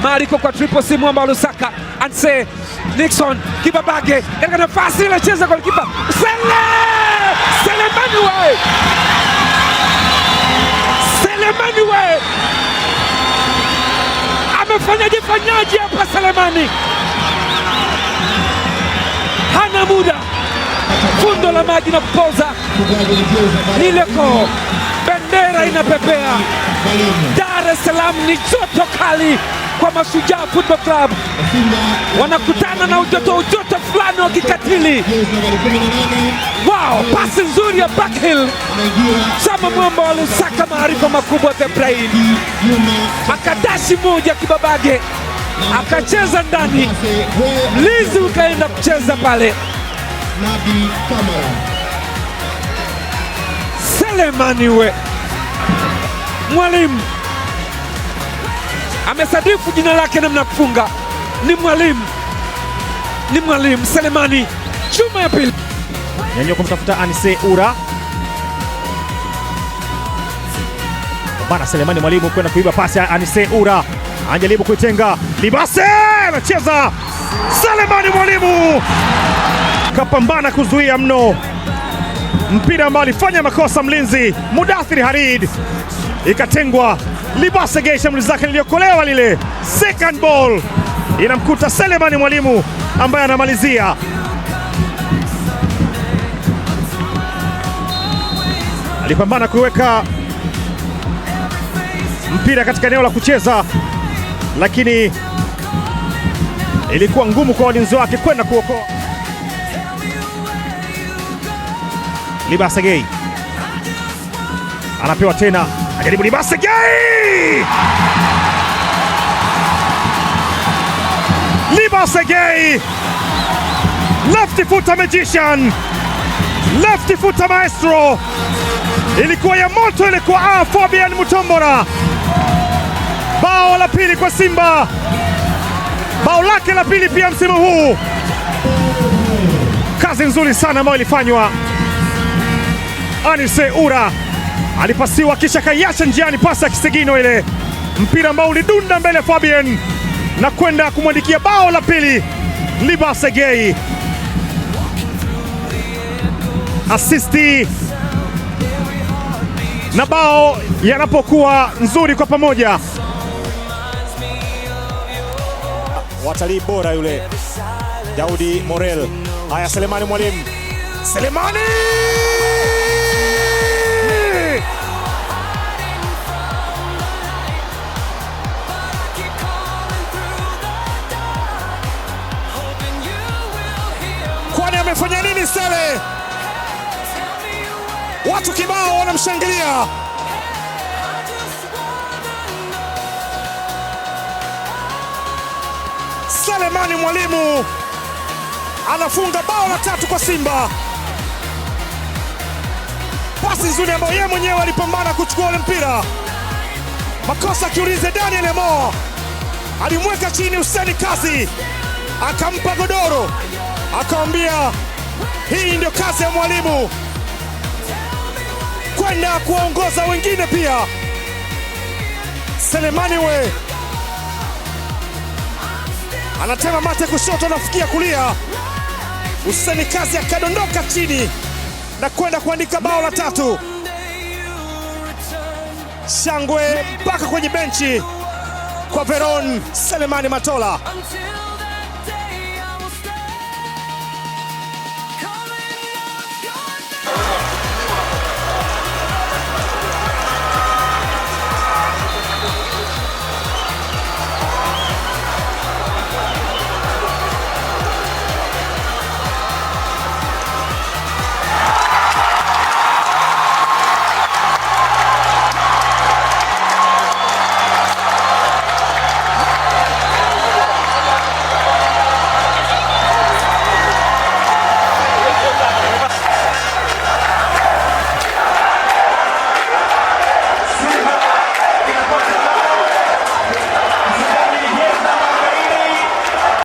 Mariko kwa triple C Mwamba Lusaka. Anse Nixon Kibabage katika nafasi ile cheza kwa kipa Selemani we amefanyaje hapa. Selemani hana muda, fundo la maji na kupoza lileko, bendera inapepea. Dar es Salaam ni joto kali kwa Mashujaa Football Club, wanakutana na ujoto fulani wa kikatili. Wow, pasi nzuri ya Backhill, Chama Mwamba wa Lusaka, maarifa makubwa the brain, akadashi moja Kibabage, akacheza ndani, mlinzi ukaenda kucheza pale. Selemani we Mwalimu amesadifu jina lake namna kufunga, ni mwalimu Selemani. Chuma ya pili, Nyanyuka kumtafuta Anise Ura, bana Selemani Mwalimu kwenda kuiba pasi ya Anise Ura, anajaribu kuitenga Libase, anacheza Selemani Mwalimu kapambana kuzuia mno mpira ambao alifanya makosa mlinzi Mudathiri Harid, ikatengwa. Libase Geisha mlinzi zake liliokolewa lile, second ball inamkuta Selemani Mwalimu ambaye anamalizia. Alipambana kuweka mpira katika eneo la kucheza, lakini ilikuwa ngumu kwa walinzi wake kwenda kuokoa. Libase Gay anapewa tena, ajaribu Libase Gay! Libase Gay, left footer magician, left footer maestro, ilikuwa ya moto, ilikuwa Fabian Mutombora. Bao la pili kwa Simba, bao lake la pili pia msimu huu. Kazi nzuri sana ambayo ilifanywa. Anise Ura alipasiwa kisha kaiacha njiani pasi ya kisigino, ile mpira ambao ulidunda mbele Fabian na kwenda kumwandikia bao la pili Libase Gay. Asisti na bao yanapokuwa nzuri kwa pamoja, watalii bora yule Daudi Morel. Haya, Selemani Mwalimu, Selemani kwani amefanya nini Sele? Watu kibao wanamshangilia. Selemani Mwalimu anafunga bao la tatu kwa Simba. Pasi nzuri ambayo yeye mwenyewe alipambana kuchukua ule mpira. Makosa kiulize Daniel Emo, alimweka chini Hussein Kazi, akampa godoro, akamwambia hii ndio kazi ya mwalimu, kwenda kuongoza wengine pia. Selemani we anatema mate kushoto, nafikia kulia. Hussein Kazi akadondoka chini na kwenda kuandika bao la tatu. Shangwe mpaka kwenye benchi kwa Veron Selemani Matola.